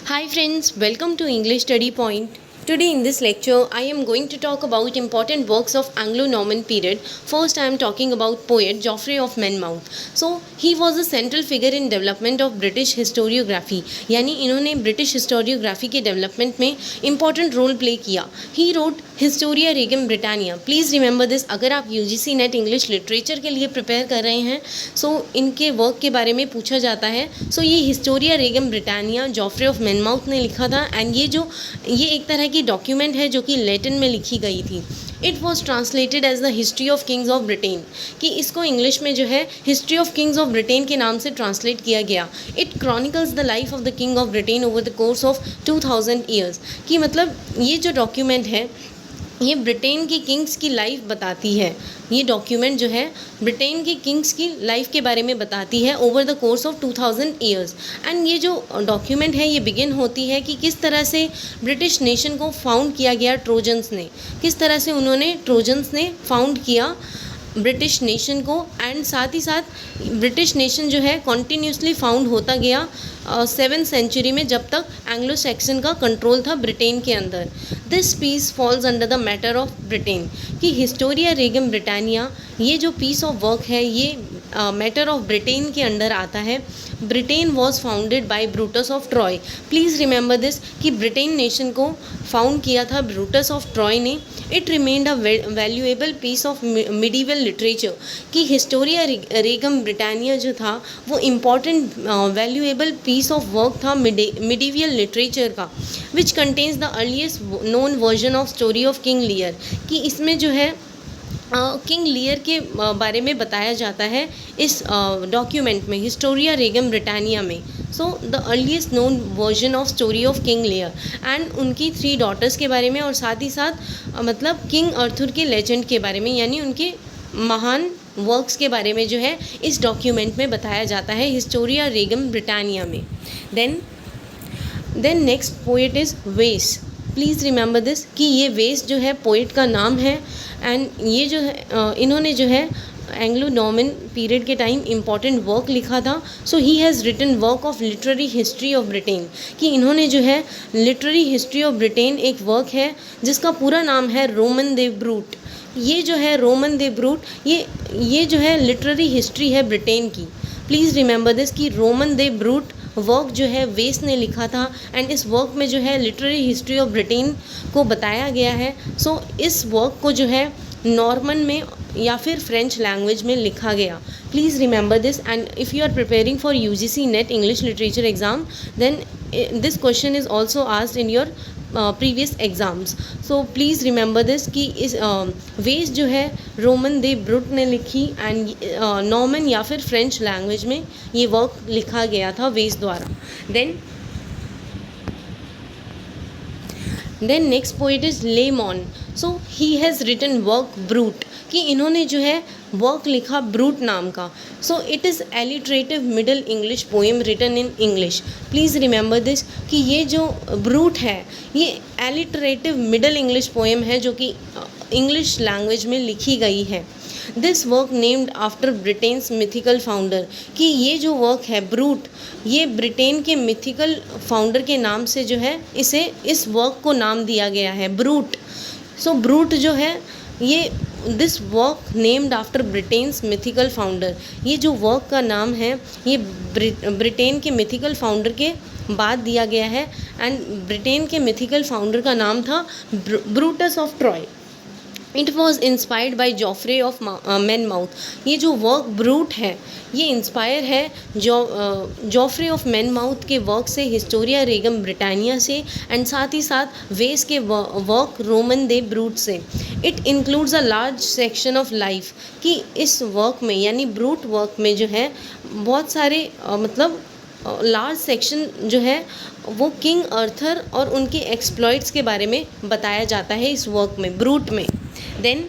Hi friends, welcome to English Study Point. Today in this lecture, I am going to talk about important works of Anglo-Norman period. First, I am talking about poet Geoffrey of Monmouth. So, he was a central figure in development of British historiography. यानी इन्होंने British historiography के development में important role play किया. He wrote Historia Regum Britannia. Please remember this. अगर आप UGC Net English Literature के लिए prepare कर रहे हैं, so इनके work के बारे में पूछा जाता है. So ये Historia Regum Britannia Geoffrey of Monmouth ने लिखा था and ये एक तरह की डॉक्यूमेंट है जो कि लैटिन में लिखी गई थी. It was translated as the history of kings of Britain, कि इसको इंग्लिश में जो है history of kings of Britain के नाम से ट्रांसलेट किया गया. It chronicles the life of the king of Britain over the course of 2000 years. कि मतलब ये जो डॉक्यूमेंट है ये ब्रिटेन की किंग्स की लाइफ बताती है. ये डॉक्यूमेंट जो है ब्रिटेन के किंग्स की लाइफ के बारे में बताती है over the course of 2000 years. And ये जो डॉक्यूमेंट है ये बिगिन होती है कि किस तरह से ब्रिटिश नेशन को फाउंड किया गया ट्रोजन्स ने, किस तरह से उन्होंने ट्रोजन्स ने फाउंड किया ब्रिटिश नेशन को. एंड साथ ही साथ ब्रिटिश नेशन जो है कॉन्टीन्यूसली फाउंड होता गया 7th सेंचुरी में, जब तक एंग्लो सैक्सन का कंट्रोल था ब्रिटेन के अंदर. This piece falls under the matter of Britain. कि हिस्टोरिया रेगम ब्रिटानिया ये जो पीस ऑफ वर्क है ये मैटर ऑफ ब्रिटेन के अंडर आता है. Britain was founded by Brutus of Troy. Please remember this कि ब्रिटेन नेशन को फाउंड किया था ब्रूटस ऑफ ट्रॉय ने. It remained a valuable piece of medieval literature. कि हिस्टोरिया रेगम ब्रिटानिया जो था वो important valuable piece of work था मिडीवल लिटरेचर का, which contains the earliest known version of story of King Lear. कि इसमें जो है किंग लियर के बारे में बताया जाता है इस डॉक्यूमेंट में, हिस्टोरिया रेगम ब्रिटानिया में. So the earliest known version of story of King लियर and उनकी 3 डॉटर्स के बारे में, और साथ ही साथ मतलब किंग अर्थर के लेजेंड के बारे में, यानी उनके महान वर्क्स के बारे में जो है इस डॉक्यूमेंट में बताया जाता है हिस्टोरिया रेगम ब्रिटानिया में. देन नेक्स्ट पोएट इज़ वेस. प्लीज़ रिमेंबर दिस कि ये वेस जो है पोइट का नाम है. एंड ये जो है इन्होंने जो है एंग्लो नॉर्मन पीरियड के टाइम इम्पॉर्टेंट वर्क लिखा था. So he has written work of literary history of Britain. कि इन्होंने जो है लिटरेरी हिस्ट्री ऑफ ब्रिटेन एक वर्क है जिसका पूरा नाम है रोमन दे ब्रूट. ये जो है रोमन दे ब्रूट ये जो है लिटरेरी हिस्ट्री है ब्रिटेन की. प्लीज़ रिमेंबर दिस कि रोमन दे ब्रूट वर्क जो है वेस ने लिखा था एंड इस वर्क में जो है लिटरेरी हिस्ट्री ऑफ ब्रिटेन को बताया गया है. सो इस वर्क को जो है नॉर्मन में या फिर फ्रेंच लैंग्वेज में लिखा गया. Please remember this. And if you are preparing for UGC NET English literature exam then this question is also asked in your previous exams. So please remember this कि इस वेस जो है रोमन दे brute ने लिखी एंड नॉर्मन या फिर French language में ये वर्क लिखा गया था वेस द्वारा. Then next poet is Layamon. So he has written work Brut. कि इन्होंने जो है वर्क लिखा ब्रूट नाम का. So it is alliterative Middle English poem written in English. Please remember this कि ये जो ब्रूट है ये एलिट्रेटिव मिडल इंग्लिश पोएम है जो कि इंग्लिश लैंग्वेज में लिखी गई है. This work named after Britain's mythical founder. कि ये जो वर्क है ब्रूट ये ब्रिटेन के मिथिकल फाउंडर के नाम से जो है इस वर्क को नाम दिया गया है ब्रूट. सो ब्रूट जो है ये this work named after Britain's mythical founder. ये जो वर्क का नाम है ये ब्रिटेन के मिथिकल फाउंडर के बाद दिया गया है. एंड ब्रिटेन के मिथिकल फाउंडर का नाम था Brutus of Troy. It was inspired by Geoffrey of Monmouth. ये जो वर्क ब्रूट है ये इंस्पायर है जॉफ्रे ऑफ मैनमाउथ के वर्क से, हिस्टोरिया रेगम ब्रिटानिया से, एंड साथ ही साथ वेस के वर्क रोमन दे ब्रूट से. It includes a large section of life. कि इस वर्क में यानी ब्रूट वर्क में जो है बहुत सारे मतलब लार्ज सेक्शन जो है वो किंग अर्थर और उनके एक्सप्लॉइट्स के बारे में बताया जाता है इस वर्क में ब्रूट में. Then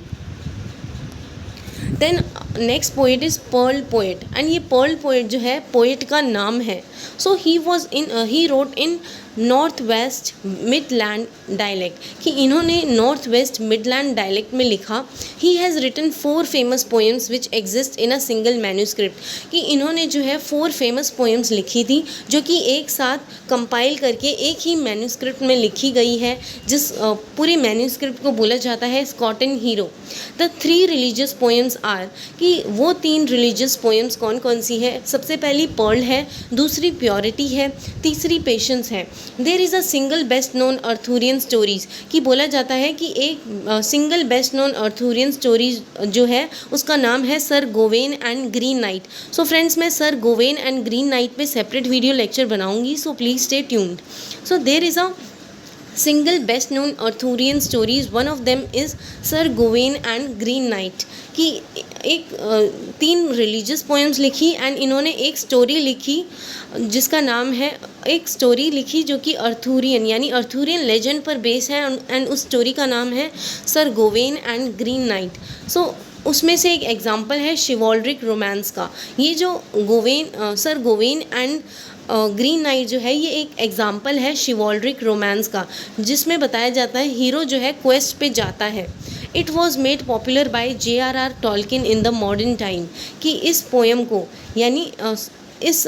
next poet is Pearl poet, and ये पर्ल पोएट जो है पोएट का नाम है. So he wrote in North West Midland dialect, कि इन्होंने नॉर्थ वेस्ट मिडलैंड डायलेक्ट में लिखा. He has written 4 famous poems which exist in a single manuscript, कि इन्होंने जो है 4 फेमस पोएम्स लिखी थी जो कि एक साथ कंपाइल करके एक ही मैन्यूस्क्रिप्ट में लिखी गई है, जिस पूरे मैन्यूस्क्रिप्ट को बोला जाता है Scottish hero. The 3 religious poems are, कि वो 3 रिलीजियस पोएम्स कौन कौन सी है. सबसे पहली पर्ल है, दूसरी प्योरिटी है, तीसरी पेशेंस है. There is a single best known Arthurian stories, कि बोला जाता है कि एक single best known Arthurian stories जो है उसका नाम है Sir Gawain and Green Knight. So friends, मैं Sir Gawain and Green Knight पे सेपरेट वीडियो लेक्चर बनाऊंगी, so please stay tuned. So there is a single best known Arthurian stories, one of them is Sir Gawain and Green night, कि एक 3 religious poems लिखी and इन्होंने एक story लिखी जिसका नाम है, एक स्टोरी लिखी जो कि अर्थूरियन यानी अर्थूरियन लेजेंड पर बेस है, एंड उस स्टोरी का नाम है Sir Gawain and Green Knight. सो उसमें से एक एग्जाम्पल है शिवॉल्ड्रिक रोमांस का. ये जो Sir Gawain and Green Knight जो है ये एक एग्जाम्पल है शिवॉल्ड्रिक रोमांस का, जिसमें बताया जाता है हीरो जो है क्वेस्ट पे जाता है. It was made popular by J.R.R. Tolkien in the modern time, कि इस पोएम को यानी इस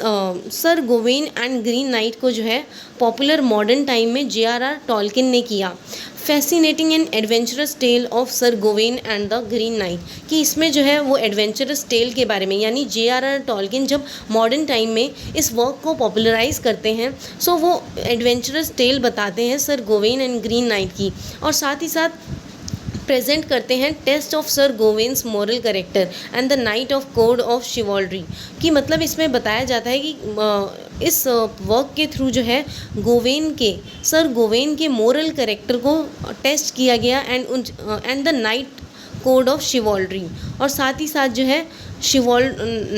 Sir Gawain and Green Knight को जो है पॉपुलर मॉडर्न टाइम में J.R.R. टॉलकिन ने किया. Fascinating and adventurous tale of Sir Gawain and the Green night, कि इसमें जो है वो एडवेंचरस टेल के बारे में, यानी J.R.R. टॉलकिन जब मॉडर्न टाइम में इस वर्क को पॉपुलराइज करते हैं सो वो एडवेंचरस टेल बताते हैं Sir Gawain and Green Knight की, और साथ ही साथ प्रेजेंट करते हैं test of Sir Gawain's moral character and the knight of code of chivalry, कि मतलब इसमें बताया जाता है कि इस वर्क के थ्रू जो है सर गोवेन के मॉरल कैरेक्टर को टेस्ट किया गया and the knight code of chivalry, और साथ ही साथ जो है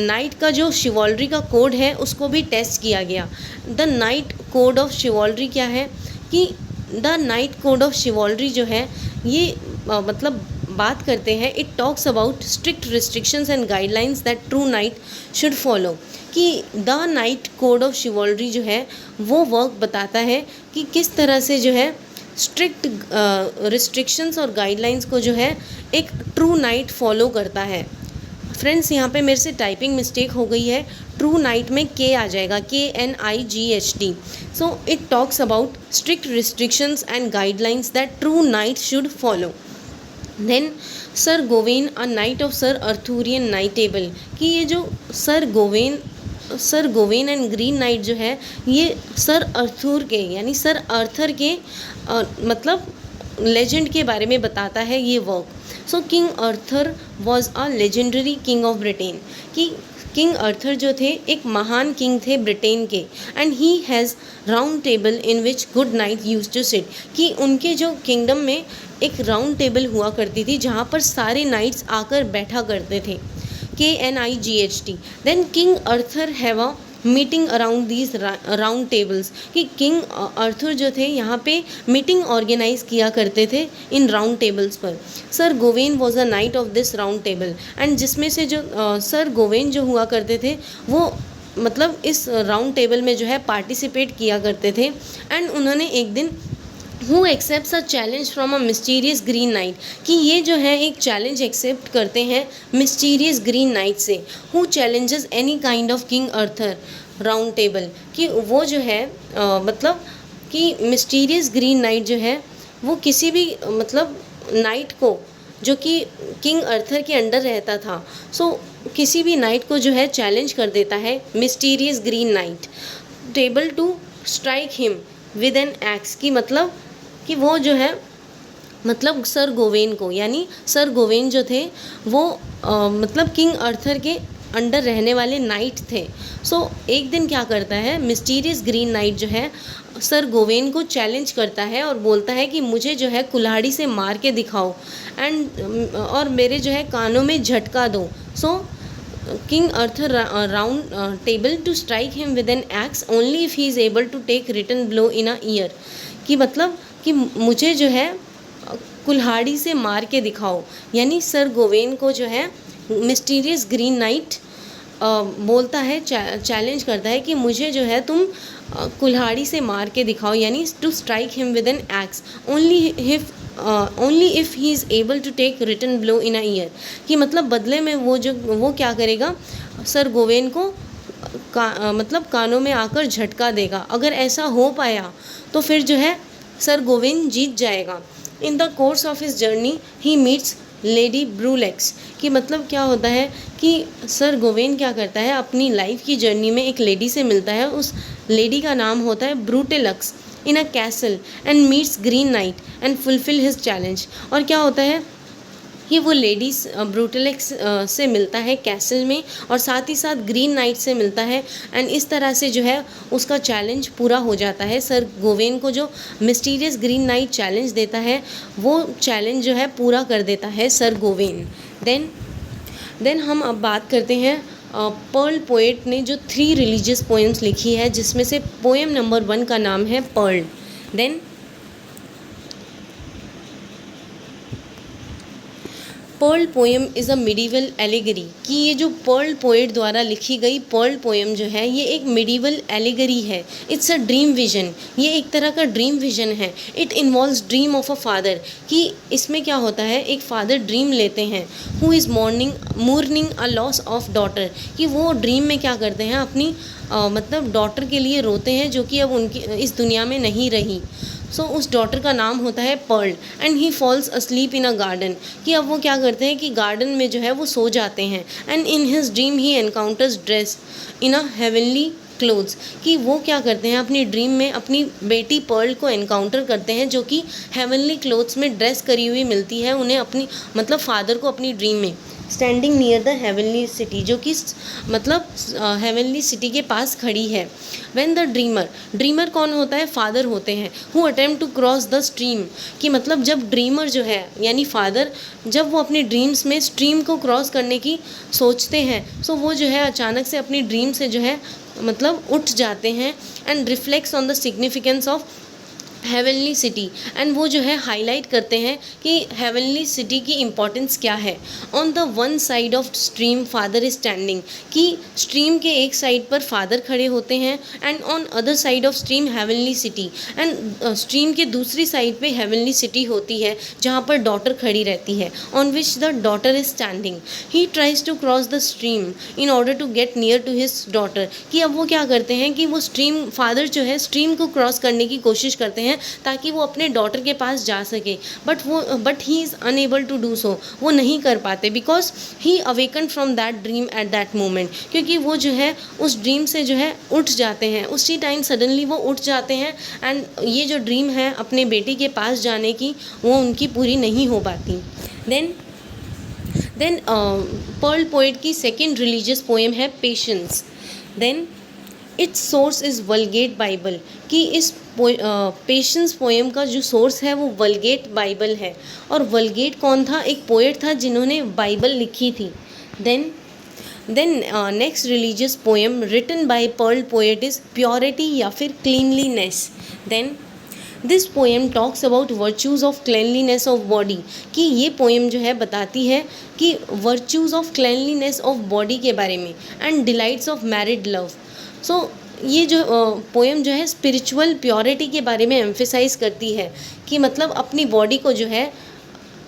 नाइट का जो शिवॉल्ड्री का कोड है उसको भी टेस्ट किया गया. द नाइट कोड ऑफ शिवॉल्ड्री क्या है, कि द नाइट कोड ऑफ शिवॉल्ड्री जो है ये मतलब बात करते हैं, it talks about strict restrictions and guidelines that true knight should follow, कि द नाइट कोड ऑफ शिवॉल्ड्री जो है वो वर्क बताता है कि किस तरह से जो है स्ट्रिक्ट रिस्ट्रिक्शंस और गाइडलाइंस को जो है एक ट्रू नाइट फॉलो करता है. फ्रेंड्स, यहाँ पे मेरे से टाइपिंग मिस्टेक हो गई है, ट्रू नाइट में के आ जाएगा, KNIGHT. So it talks about strict restrictions and guidelines that true knight should follow. Then Sir Gawain a knight of sir Arthurian knightable, कि ये जो Sir Gawain and Green Knight जो है ये सर अर्थूर के यानी सर अर्थर के मतलब लेजेंड के बारे में बताता है ये work. So King Arthur was a legendary king of Britain, कि किंग अर्थर जो थे एक महान किंग थे ब्रिटेन के, and he has round table in which good knight use to sit, कि उनके जो किंगडम में एक राउंड टेबल हुआ करती थी जहाँ पर सारे नाइट्स आकर बैठा करते थे, KNIGHT. Then King Arthur have a meeting around these round tables, कि किंग अर्थर जो थे यहाँ पे मीटिंग ऑर्गेनाइज किया करते थे इन राउंड टेबल्स पर. Sir Gawain was a knight of this round table, and जिसमें से जो सर गोवेन जो हुआ करते थे वो मतलब इस राउंड टेबल में जो है पार्टिसिपेट किया करते थे. एंड उन्होंने एक दिन who accepts a challenge from a mysterious green night, कि ये जो है एक चैलेंज एक्सेप्ट करते हैं मिस्टीरियस ग्रीन नाइट से. Who challenges any kind of King Arthur round table, कि वो जो है मतलब कि मिस्टीरियस ग्रीन नाइट जो है वो किसी भी मतलब नाइट को जो कि किंग अर्थर के अंडर रहता था, सो किसी भी नाइट को जो है चैलेंज कर देता है mysterious green knight table to strike him with an axe, की मतलब कि वो जो है मतलब सर गोवेन को यानी सर गोवेन जो थे वो मतलब किंग अर्थर के अंडर रहने वाले नाइट थे. सो एक दिन क्या करता है मिस्टीरियस ग्रीन नाइट जो है सर गोवेन को चैलेंज करता है और बोलता है कि मुझे जो है कुल्हाड़ी से मार के दिखाओ एंड और मेरे जो है कानों में झटका दो. So King Arthur round table to strike him with an axe only if he is able to take return blow in a year, कि मतलब कि मुझे जो है कुल्हाड़ी से मार के दिखाओ, यानी सर गोवेन को जो है मिस्टीरियस ग्रीन नाइट बोलता है, चैलेंज करता है कि मुझे जो है तुम कुल्हाड़ी से मार के दिखाओ, यानी to strike him with an axe only if he is able to take return blow in a year. कि मतलब बदले में वो क्या करेगा, सर गोवेन को मतलब कानों में आकर झटका देगा। अगर ऐसा हो पाया तो फिर जो है सर गोवेन जीत जाएगा। In the course of his journey he meets Lady Brulex. कि मतलब क्या होता है कि सर गोवेन क्या करता है, अपनी लाइफ की जर्नी में एक लेडी से मिलता है, उस लेडी का नाम होता है Brutelax, in a castle and meets Green Knight and fulfil his challenge. और क्या होता है कि वो लेडीज ब्रूटेलेक्स से मिलता है कैसल में, और साथ ही साथ ग्रीन नाइट से मिलता है, एंड इस तरह से जो है उसका चैलेंज पूरा हो जाता है। सर गोवेन को जो मिस्टीरियस ग्रीन नाइट चैलेंज देता है वो चैलेंज जो है पूरा कर देता है सर गोवेन। देन हम अब बात करते हैं पर्ल पोएट ने जो 3 रिलीजियस पोएम्स लिखी है, जिसमें से पोएम नंबर 1 का नाम है Pearl. Then Pearl poem is a medieval allegory. कि ये जो पर्ल पोएट द्वारा लिखी गई पर्ल पोएम जो है ये एक मिडीवल एलिगरी है। इट्स अ ड्रीम विजन, ये एक तरह का ड्रीम विजन है। It involves dream of a father. कि इसमें क्या होता है, एक फादर ड्रीम लेते हैं who is morning a loss of daughter. कि वो ड्रीम में क्या करते हैं, अपनी मतलब डॉटर के लिए रोते हैं जो कि अब उनकी इस दुनिया में नहीं रही। सो उस डॉटर का नाम होता है Pearl and he falls asleep in a garden. कि अब वो क्या करते हैं कि गार्डन में जो है वो सो जाते हैं। And in his dream he encounters dress in a heavenly clothes. कि वो क्या करते हैं, अपनी ड्रीम में अपनी बेटी पर्ल को एनकाउंटर करते हैं जो कि हेवनली क्लोथ्स में ड्रेस करी हुई मिलती है उन्हें, अपनी मतलब फादर को अपनी ड्रीम में, standing near the heavenly city, जो कि मतलब हेवनली सिटी के पास खड़ी है। व्हेन द ड्रीमर कौन होता है, फादर होते हैं। Who attempt to cross the stream. कि मतलब जब ड्रीमर जो है यानी फादर, जब वो अपनी ड्रीम्स में स्ट्रीम को क्रॉस करने की सोचते हैं, सो वो जो है अचानक से अपनी ड्रीम से जो है मतलब उठ जाते हैं and reflects on the significance of heavenly city. And वो जो है हाईलाइट करते हैं कि हेवनली सिटी की इम्पोर्टेंस क्या है। On the one side of stream father is standing. कि स्ट्रीम के एक साइड पर फादर खड़े होते हैं and on other side of stream heavenly city, and stream के दूसरी साइड पे हेवनली सिटी होती है जहाँ पर डॉटर खड़ी रहती है, on which the daughter is standing. He tries to cross the stream in order to get near to his daughter. कि अब वो क्या करते हैं कि वो स्ट्रीम, फादर जो है स्ट्रीम को क्रॉस करने की कोशिश करते हैं ताकि वो अपने डॉटर के पास जा सके, but he is unable to do so. वो नहीं कर पाते because he awaken from that dream at that moment. क्योंकि वो जो है उस ड्रीम से जो है उठ जाते हैं, उसी टाइम सडनली वो उठ जाते हैं एंड ये जो ड्रीम है अपने बेटी के पास जाने की वो उनकी पूरी नहीं हो पाती। देन पर्ल पोएट की सेकेंड रिलीजियस पोएम है Patience. Then its source is Vulgate Bible. कि इस पेशेंस पोएम का जो सोर्स है वो वल्गेट बाइबल है। और वल्गेट कौन था, एक पोएट था जिन्होंने बाइबल लिखी थी। Then next religious poem written by Pearl poet is purity या फिर cleanliness. Then this poem talks about virtues of cleanliness of body. कि ये पोएम जो है बताती है कि virtues of cleanliness of body के बारे में and delights of married love. So ये जो पोएम जो है स्पिरिचुअल प्योरिटी के बारे में एम्फेसाइज करती है कि मतलब अपनी बॉडी को जो है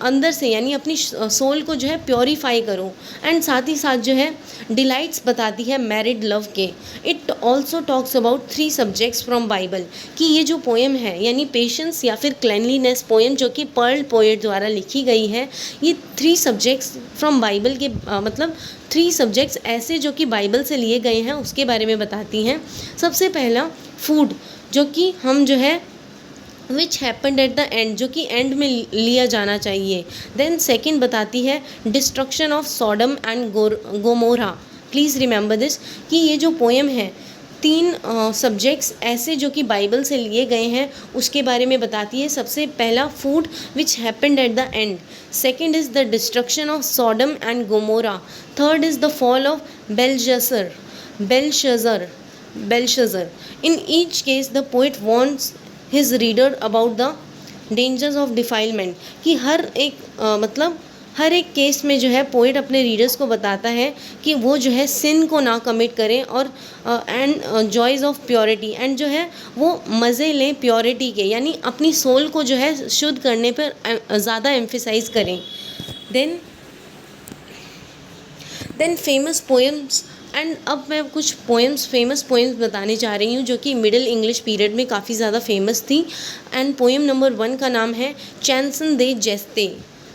अंदर से यानी अपनी सोल को जो है प्योरीफाई करो, एंड साथ ही साथ जो है डिलाइट्स बताती है मैरिड लव के। It also talks about 3 subjects from Bible. कि ये जो पोएम है यानी पेशेंस या फिर क्लेनलीनेस पोएम जो कि पर्ल पोएट द्वारा लिखी गई है, ये 3 सब्जेक्ट्स फ्रॉम बाइबल के मतलब 3 सब्जेक्ट्स ऐसे जो कि बाइबल से लिए गए हैं उसके बारे में बताती हैं। सबसे पहला फूड, जो कि हम जो है विच हैपेंड एट द एंड, जो कि एंड में लिया जाना चाहिए। देन सेकेंड बताती है destruction of Sodom and Gomorrah. Please remember this. कि ये जो पोएम है 3 सब्जेक्ट्स ऐसे जो कि बाइबल से लिए गए हैं उसके बारे में बताती है। सबसे पहला flood which happened at the end, second is the destruction of Sodom and Gomorrah, third is the fall of Belshazzar. In each case the poet warns his reader about the dangers of defilement। कि हर एक मतलब हर एक case में जो है poet अपने readers को बताता है कि वो जो है सिन को ना कमिट करें और and joys of purity, and जो है वो मज़े लें प्योरिटी के, यानी अपनी सोल को जो है शुद्ध करने पर ज़्यादा एम्फेसाइज करें। देन फेमस पोएम्स, एंड अब मैं कुछ फेमस पोएम्स बताने जा रही हूँ जो कि मिडिल इंग्लिश पीरियड में काफ़ी ज़्यादा फेमस थी। एंड पोएम नंबर 1 का नाम है chanson de geste.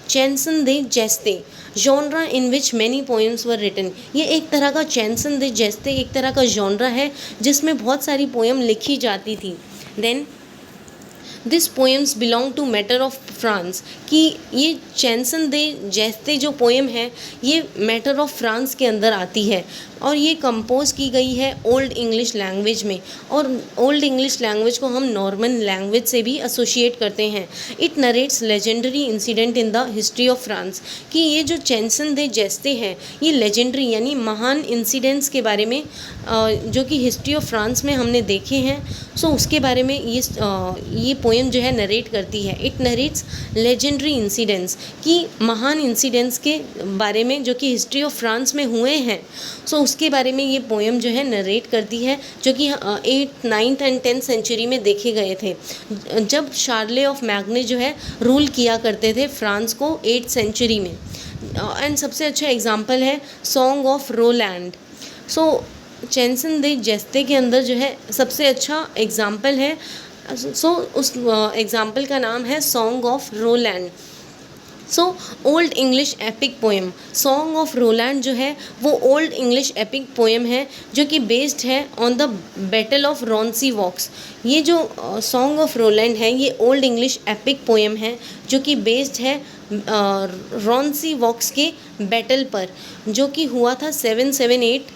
Chanson de geste, genre in which many poems were written. ये एक तरह का चैंसन दे जेस्ते एक तरह का जॉनरा है जिसमें बहुत सारी पोएम लिखी जाती थी। Then this poems belong to matter of France, कि ये चैंसन दे जेस्ते जो पोएम है ये मैटर ऑफ फ्रांस के अंदर आती है और ये कंपोज की गई है ओल्ड इंग्लिश लैंग्वेज में, और ओल्ड इंग्लिश लैंग्वेज को हम नॉर्मन लैंग्वेज से भी एसोसिएट करते हैं। It narrates legendary incident in the history of France, कि ये जो चैंसन दे जेस्ते हैं ये लेजेंडरी यानी महान इंसिडेंट्स के बारे में जो कि हिस्ट्री ऑफ फ्रांस में हमने देखे हैं, सो उसके बारे में ये पोएम जो है नरेट करती है। इट नरेट्स लेजेंडरी इंसिडेंट्स, कि महान इंसिडेंट्स के बारे में जो कि हिस्ट्री ऑफ फ्रांस में हुए हैं, सो उसके बारे में ये पोएम जो है नरेट करती है, जो कि 8th 9th and 10th century में देखे गए थे, जब शार्ले ऑफ मैग्ने जो है रूल किया करते थे फ्रांस को 8th सेंचुरी में। एंड सबसे अच्छा एग्जाम्पल है Song of Roland. So चैंसन de जेस्ते के अंदर जो है सबसे अच्छा एग्जाम्पल है, सो उस एग्जाम्पल का नाम है Song of Roland. So old English epic poem, Song of Roland जो है वो ओल्ड इंग्लिश एपिक पोएम है जो कि बेस्ड है ऑन द बैटल ऑफ रॉन्सी वॉक्स। ये जो सॉन्ग ऑफ रोलैंड है ये ओल्ड इंग्लिश एपिक पोएम है जो कि बेस्ड है रॉन्सी वॉक्स के बैटल पर, जो कि हुआ था 778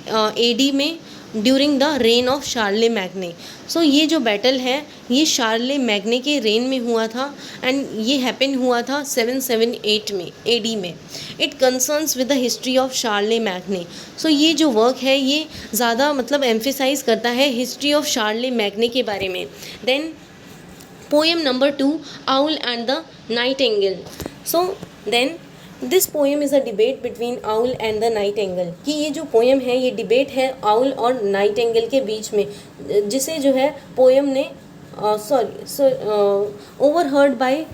AD में during the rain of Charlemagne. So ये जो बैटल है ये शार्ले मैग्ने के रेन में हुआ था एंड ये हैपन हुआ था 778 में AD में। It concerns with the history of Charlemagne. So ये जो वर्क है ये ज़्यादा मतलब एम्फेसाइज करता है हिस्ट्री ऑफ शार्ले मैग्ने के बारे में। Then poem number 2, Owl and the Nightingale. So then this poem is a debate between Owl and the Nightingale, कि ये जो पोएम है ये डिबेट है आउल और नाइटिंगेल के बीच में, जिसे जो है पोएम ने ओवरहर्ड बाय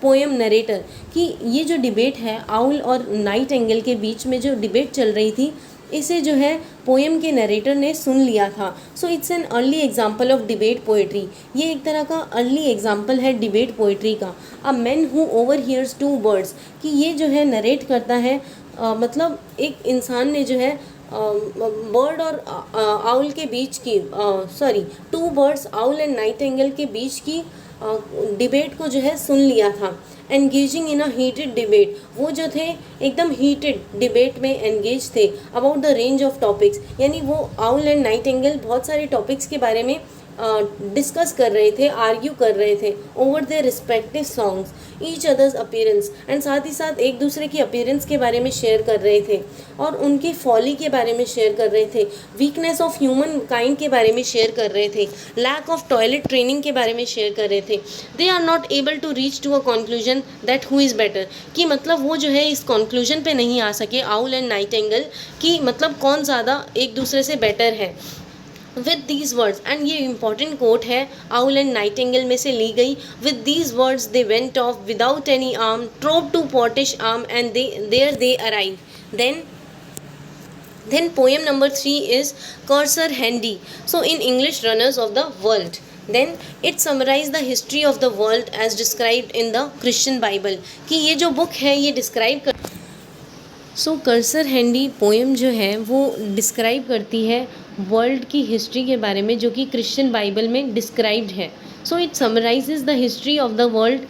पोएम नरेटर, कि ये जो डिबेट है आउल और नाइटिंगेल के बीच में जो डिबेट चल रही थी इसे जो है पोएम के नरेटर ने सुन लिया था। So it's an early example of debate poetry. ये एक तरह का अर्ली एग्जाम्पल है डिबेट पोएट्री का। A man who overhears 2 birds, कि ये जो है नरेट करता है मतलब एक इंसान ने जो है बर्ड और आउल के बीच की 2 बर्ड्स आउल एंड नाइटिंगेल के बीच की डिबेट को जो है सुन लिया था। Engaging in a heated debate, वो जो थे एकदम हीटेड डिबेट में एंगेज थे about the range of topics, यानी वो आउल एंड नाइटिंगेल बहुत सारे टॉपिक्स के बारे में डिस्कस कर रहे थे, आर्ग्यू कर रहे थे over their respective songs, each others appearance, and साथ ही साथ एक दूसरे की अपीयरेंस के बारे में शेयर कर रहे थे और उनकी फॉली के बारे में शेयर कर रहे थे, वीकनेस ऑफ ह्यूमन काइंड के बारे में शेयर कर रहे थे, लैक ऑफ टॉयलेट ट्रेनिंग के बारे में शेयर कर रहे थे। They are not able to reach to a conclusion that who is better, कि मतलब वो जो है इस कंक्लूजन पे नहीं आ सके आउल एंड नाइटिंगेल कि मतलब कौन ज़्यादा एक दूसरे से बेटर है। विद दीज वर्ड्स, एंड ये इंपॉर्टेंट कोट है आउल एंड नाइटिंगेल में से ली गई, with these words they went off without any army, ट्रोप to Portesham and there they arrive. Then poem number 3 is Cursor Handy. So in English Runners of the World. Then it summarizes the history of the world as described in the Christian Bible. कि ये जो book है ये describe कर cursor handy poem जो है वो describe करती है वर्ल्ड की हिस्ट्री के बारे में जो कि क्रिश्चियन बाइबल में डिस्क्राइब्ड है। So it summarises the history of the world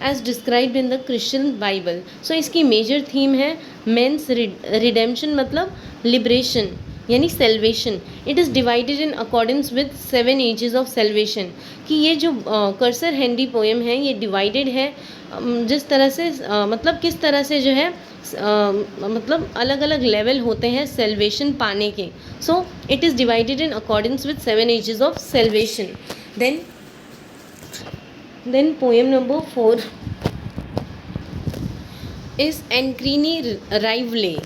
as described in the Christian Bible. So इसकी मेजर थीम है मेंस रिडेम्पशन, मतलब लिबरेशन यानी salvation. It is divided in accordance with 7 ages of salvation. कि ये जो cursor handy poem है ये divided है जिस तरह से मतलब किस तरह से जो है मतलब अलग अलग लेवल होते हैं सेल्वेशन पाने के। So it is divided in accordance with 7 ages of salvation. Then poem number 4, is Ancrini Rivale.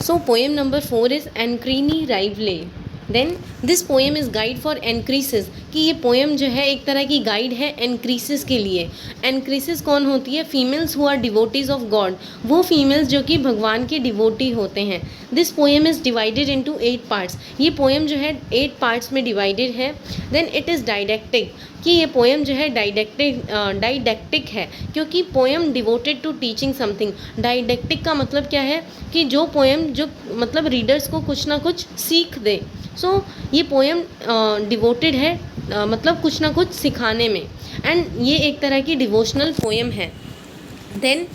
So poem number 4 is Ancrini Rivale. Then this poem is guide for anchoresses, कि ये poem जो है एक तरह की guide है एनक्रीसेस के लिए. एनक्रीसेस कौन होती है? Females who are devotees of God, वो फीमेल्स जो कि भगवान के डिवोटी होते हैं. This poem is divided into 8 parts. ये पोएम जो है 8 पार्ट्स में डिवाइडेड है. देन इट इज़ डाइडेक्टिक, कि ये पोएम जो है डाइडेक्टिक है, क्योंकि poem devoted to teaching something. Didactic का मतलब क्या है? कि जो पोएम जो मतलब रीडर्स को कुछ ना कुछ सीख दे. सो ये पोएम डिवोटेड है मतलब कुछ ना कुछ सिखाने में, एंड ये एक तरह की डिवोशनल पोएम है. देन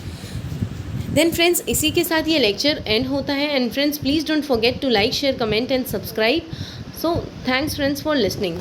फ्रेंड्स, इसी के साथ ये लेक्चर एंड होता है. And friends, please don't forget to like, share, comment and subscribe. So thanks friends for listening.